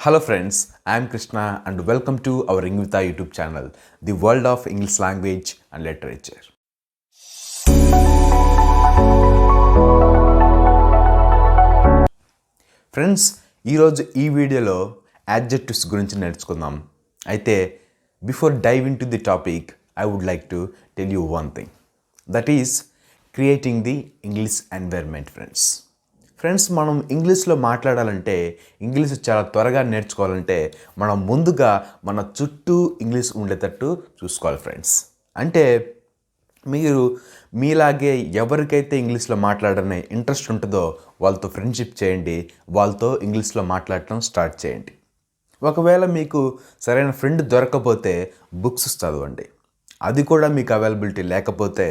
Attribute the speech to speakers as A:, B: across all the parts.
A: Hello friends, I am Krishna and welcome to our Ingvita YouTube channel, the world of English language and literature. Friends, ఈరోజు ఈ వీడియోలో adjectives గురించి నేర్చుకుందాం. అయితే before dive into the topic, I would like to tell you one thing. That is creating the English environment, friends. Friends, మనం ఇంగ్లీష్లో మాట్లాడాలంటే, English చాలా త్వరగా నేర్చుకోవాలంటే మనం ముందుగా మన చుట్టూ ఇంగ్లీష్ ఉండేటట్టు చూసుకోవాలి ఫ్రెండ్స్. అంటే మీరు మీలాగే ఎవరికైతే ఇంగ్లీష్లో మాట్లాడనే ఇంట్రెస్ట్ ఉంటుందో వాళ్ళతో ఫ్రెండ్షిప్ చేయండి, వాళ్ళతో ఇంగ్లీష్లో మాట్లాడటం స్టార్ట్ చేయండి. ఒకవేళ మీకు సరైన ఫ్రెండ్ దొరకకపోతే బుక్స్ చదవండి. అది కూడా మీకు అవైలబిలిటీ లేకపోతే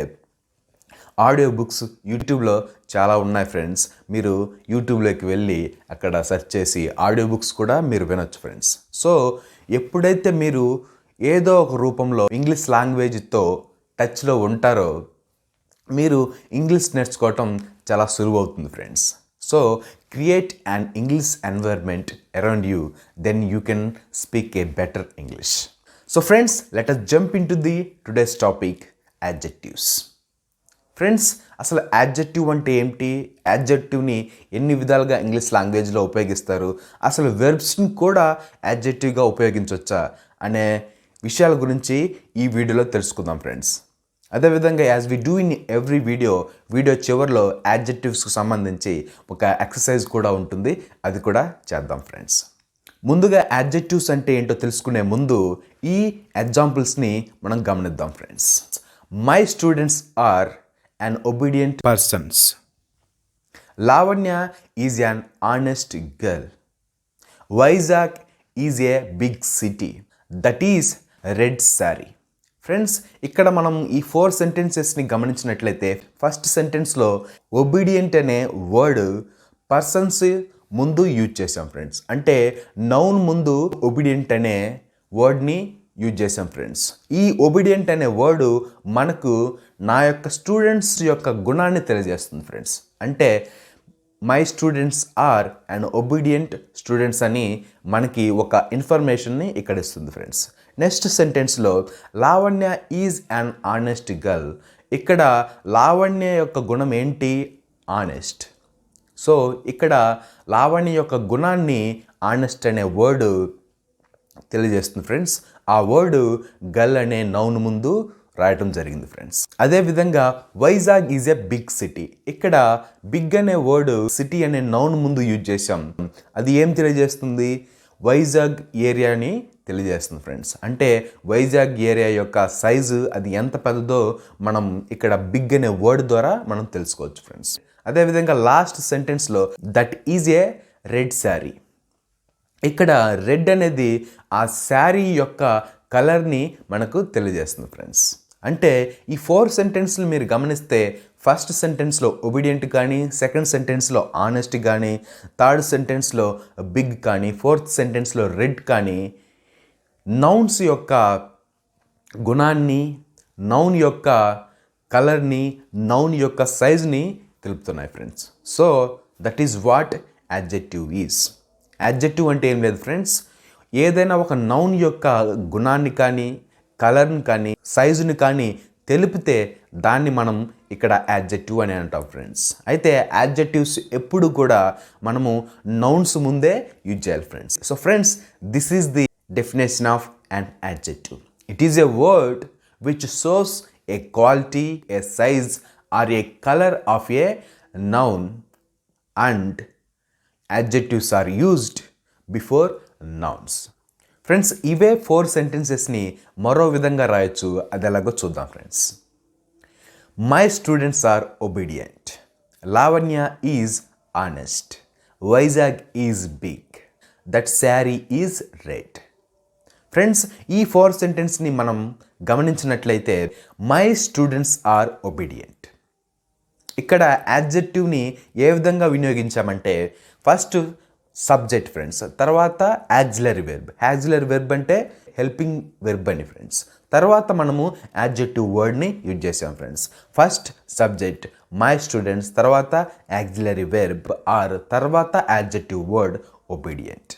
A: ఆడియో బుక్స్ యూట్యూబ్లో చాలా ఉన్నాయి ఫ్రెండ్స్. మీరు యూట్యూబ్లోకి వెళ్ళి అక్కడ సెర్చ్ చేసి ఆడియో బుక్స్ కూడా మీరు వినొచ్చు ఫ్రెండ్స్. సో ఎప్పుడైతే మీరు ఏదో ఒక రూపంలో ఇంగ్లీష్ లాంగ్వేజ్తో టచ్లో ఉంటారో మీరు ఇంగ్లీష్ నేర్చుకోవటం చాలా సులువు అవుతుంది friends. So create an English environment around you, then you can speak a better English. So friends, let us jump into the today's topic, adjectives. Friends, అసలు యాడ్జెక్టివ్ అంటే ఏమిటి, యాడ్జెక్టివ్ని ఎన్ని విధాలుగా ఇంగ్లీష్ లాంగ్వేజ్లో ఉపయోగిస్తారు, అసలు వెర్బ్స్ని కూడా యాడ్జెక్టివ్గా ఉపయోగించవచ్చా అనే విషయాల గురించి ఈ వీడియోలో తెలుసుకుందాం ఫ్రెండ్స్. అదేవిధంగా as we do in every video చివరిలో యాడ్జెక్టివ్స్కి సంబంధించి ఒక ఎక్సర్సైజ్ కూడా ఉంటుంది, అది కూడా చేద్దాం ఫ్రెండ్స్. ముందుగా యాడ్జెక్టివ్స్ అంటే ఏంటో తెలుసుకునే ముందు ఈ ఎగ్జాంపుల్స్ని మనం గమనిద్దాం friends. My students are an obedient persons. Lavanya is an honest girl. Vizag is a big city. That is red saree. Friends, ఇక్కడ మనం ఈ 4 సెంటెన్సెస్ని గమనించినట్లయితే ఫస్ట్ సెంటెన్స్లో ఒబీడియంట్ అనే వర్డ్ పర్సన్స్ ముందు యూజ్ చేసాం ఫ్రెండ్స్. అంటే నౌన్ ముందు ఒబీడియంట్ అనే వర్డ్ని యూజ్ చేసాం ఫ్రెండ్స్. ఈ ఒబీడియంట్ అనే వర్డు మనకు నా యొక్క స్టూడెంట్స్ యొక్క గుణాన్ని తెలియజేస్తుంది ఫ్రెండ్స్. అంటే my students are and obedient students అని మనకి ఒక ఇన్ఫర్మేషన్ని ఇక్కడ ఇస్తుంది ఫ్రెండ్స్. నెక్స్ట్ సెంటెన్స్లో Lavanya is an honest girl. ఇక్కడ లావణ్య యొక్క గుణం ఏంటి? ఆనెస్ట్. సో ఇక్కడ లావణ్య యొక్క గుణాన్ని ఆనెస్ట్ అనే వర్డు తెలియజేస్తుంది ఫ్రెండ్స్. ఆ వర్డు గర్ల్ అనే నౌన్ ముందు రాయటం జరిగింది ఫ్రెండ్స్. అదేవిధంగా Vizag is a big city. ఇక్కడ బిగ్ అనే వర్డ్ సిటీ అనే నౌన్ ముందు యూజ్ చేసాం. అది ఏం తెలియజేస్తుంది? వైజాగ్ ఏరియాని తెలియజేస్తుంది ఫ్రెండ్స్. అంటే వైజాగ్ ఏరియా యొక్క సైజు అది ఎంత పెద్దదో మనం ఇక్కడ బిగ్ అనే వర్డ్ ద్వారా మనం తెలుసుకోవచ్చు ఫ్రెండ్స్. అదేవిధంగా లాస్ట్ సెంటెన్స్లో that is a red sari. ఇక్కడ రెడ్ అనేది ఆ శారీ యొక్క కలర్ని మనకు తెలియజేస్తుంది ఫ్రెండ్స్. అంటే ఈ 4 సెంటెన్స్లు మీరు గమనిస్తే ఫస్ట్ సెంటెన్స్లో ఒబీడియంట్ కానీ, సెకండ్ సెంటెన్స్లో ఆనెస్ట్ కానీ, థర్డ్ సెంటెన్స్లో బిగ్ కానీ, ఫోర్త్ సెంటెన్స్లో రెడ్ కానీ నౌన్స్ యొక్క గుణాన్ని, నౌన్ యొక్క కలర్ని, నౌన్ యొక్క సైజ్ని తెలుపుతున్నాయి friends. So that is what adjective is. Adjective అంటే ఏం లేదు ఫ్రెండ్స్, ఏదైనా ఒక నౌన్ యొక్క గుణాన్ని కానీ, కలర్ని కానీ, సైజుని కానీ తెలిపితే దాన్ని మనం ఇక్కడ యాడ్జెక్టివ్ అని అంటాం ఫ్రెండ్స్. అయితే యాడ్జెక్టివ్స్ ఎప్పుడు కూడా మనము నౌన్స్ ముందే యూజ్ చేయాలి friends. So friends, this is the definition of an adjective. It is a word which shows a quality, a size or a colour of a noun and adjectives are used before nouns. Friends, ఇవే 4 సెంటెన్సెస్ని మరో విధంగా రాయొచ్చు. అది ఎలాగో చూద్దాం friends. My students are obedient. Lavanya is honest. Vizag is big. That sari is red. Friends, ఈ 4 సెంటెన్స్ని మనం గమనించినట్లయితే మై స్టూడెంట్స్ ఆర్ ఒబీడియంట్. ఇక్కడ యాడ్జెక్టివ్ని ఏ విధంగా వినియోగించామంటే ఫస్ట్ సబ్జెక్ట్ ఫ్రెండ్స్, తర్వాత యాక్సిలరీ వెర్బ్. యాక్సిలరీ వెర్బ్ అంటే హెల్పింగ్ వెర్బ్ అని ఫ్రెండ్స్. తర్వాత మనము యాడ్జెక్టివ్ వర్డ్ని యూజ్ చేసాం friends. First subject my students, తర్వాత యాక్సిలరీ వెర్బ్ ఆర్, తర్వాత యాడ్జెక్టివ్ వర్డ్ ఒబీడియంట్.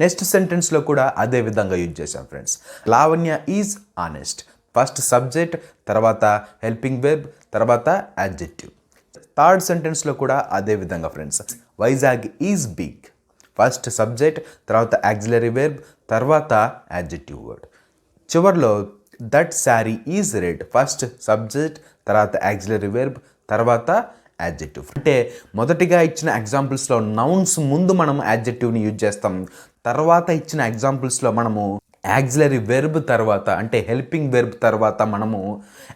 A: నెక్స్ట్ సెంటెన్స్లో కూడా అదే విధంగా యూజ్ చేశాం friends. Lavanya is honest. First subject, తర్వాత హెల్పింగ్ వెర్బ్, తర్వాత యాడ్జెక్టివ్. థర్డ్ సెంటెన్స్లో కూడా అదే విధంగా friends. Vizag is big. First subject, తర్వాత యాక్సిలరీ వెర్బ్, తర్వాత యాడ్జెక్టివ్ వర్డ్. చివర్లో that sari is red. First subject, తర్వాత యాక్సిలరీ వెర్బ్, తర్వాత యాడ్జెక్టివ్. అంటే మొదటిగా ఇచ్చిన ఎగ్జాంపుల్స్లో నౌన్స్ ముందు మనం యాడ్జెక్టివ్ని యూజ్ చేస్తాం. తర్వాత ఇచ్చిన ఎగ్జాంపుల్స్లో మనము యాక్సిలరీ వెర్బ్ తర్వాత అంటే హెల్పింగ్ వెర్బ్ తర్వాత మనము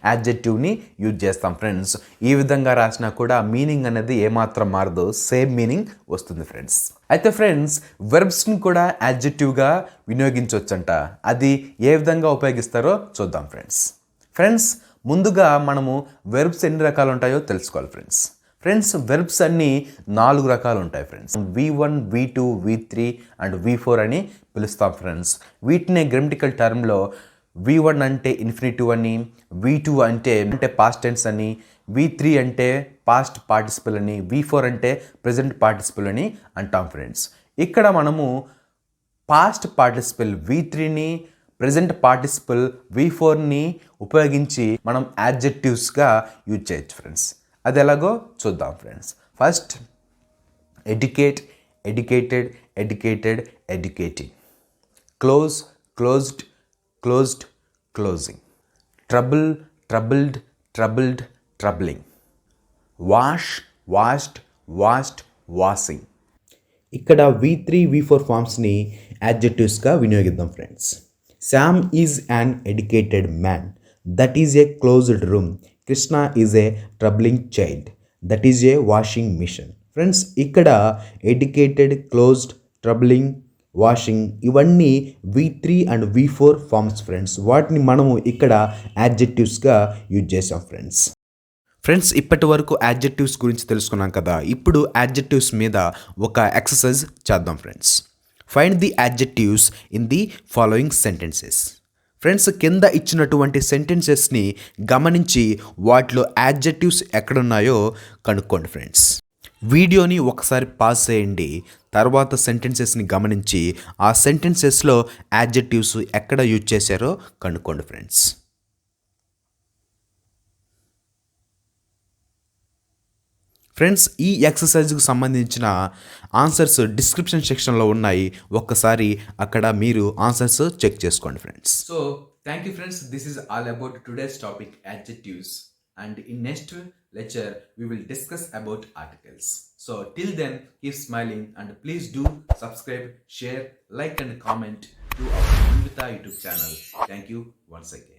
A: యాడ్జెక్టివ్ని యూజ్ చేస్తాం ఫ్రెండ్స్. ఈ విధంగా రాసినా కూడా మీనింగ్ అనేది ఏమాత్రం మారదు, సేమ్ మీనింగ్ వస్తుంది ఫ్రెండ్స్. అయితే ఫ్రెండ్స్ వెర్బ్స్ని కూడా యాడ్జెక్టివ్గా వినియోగించవచ్చంట. అది ఏ విధంగా ఉపయోగిస్తారో చూద్దాం ఫ్రెండ్స్. ఫ్రెండ్స్ ముందుగా మనము వెర్బ్స్ ఎన్ని రకాలు ఉంటాయో తెలుసుకోవాలి ఫ్రెండ్స్. వెర్బ్స్ అన్నీ 4 రకాలు ఉంటాయి friends. V1, V2, V3 and V4 అని పిలుస్తాం ఫ్రెండ్స్. వీటినే గ్రామటికల్ టర్మ్లో V1 అంటే ఇన్ఫినిటివ్ అని, V2 అంటే పాస్ట్ టెన్స్ అని, V3 అంటే పాస్ట్ పార్టిసిపల్ అని, V4 అంటే ప్రెజెంట్ పార్టిసిపల్ అని అంటాం ఫ్రెండ్స్. ఇక్కడ మనము పాస్ట్ పార్టిసిపల్ V3ని, ప్రెజెంట్ పార్టిసిపల్ V4ని ఉపయోగించి మనం యాడ్జెక్టివ్స్గా యూజ్ చేయొచ్చు ఫ్రెండ్స్. అది ఎలాగో చూద్దాం friends. First educate, educated, educated, educating. Close, closed, closed, closing. Trouble, troubled, troubled, troubling. Wash, washed, washed, washing. ఇక్కడ V3, V4 ఫార్మ్స్ని యాడ్జెక్టివ్స్గా వినియోగిద్దాం friends. Sam is an educated man. That is a closed room. Krishna is a troubling child. That is a washing machine. Friends ఇక్కడ educated, closed, troubling, washing ఇవన్నీ V3 and V4 forms friends. వాటిని మనము ఇక్కడ యాడ్జెక్టివ్స్గా use చేసాం friends ఇప్పటి వరకు adjectives గురించి తెలుసుకున్నాం కదా. ఇప్పుడు యాడ్జెక్టివ్స్ మీద ఒక ఎక్సర్సైజ్ చేద్దాం friends. Find the adjectives in the following sentences. Friends కింద ఇచ్చినటువంటి సెంటెన్సెస్ని గమనించి వాటిలో యాడ్జెక్టివ్స్ ఎక్కడున్నాయో కనుక్కోండి ఫ్రెండ్స్. వీడియోని ఒకసారి పాజ్ చేయండి. తర్వాత సెంటెన్సెస్ని గమనించి ఆ సెంటెన్సెస్లో యాడ్జెక్టివ్స్ ఎక్కడ యూజ్ చేశారో కనుక్కోండి ఫ్రెండ్స్. ఫ్రెండ్స్ ఈ ఎక్సర్సైజ్కి సంబంధించిన ఆన్సర్స్ డిస్క్రిప్షన్ సెక్షన్లో ఉన్నాయి. ఒక్కసారి అక్కడ మీరు ఆన్సర్స్ చెక్ చేసుకోండి friends. So thank you friends. This is all about today's topic adjectives. And in next lecture we will discuss about articles. So till then keep smiling and please do subscribe, share, like and comment to our Anvita YouTube channel. Thank you once again.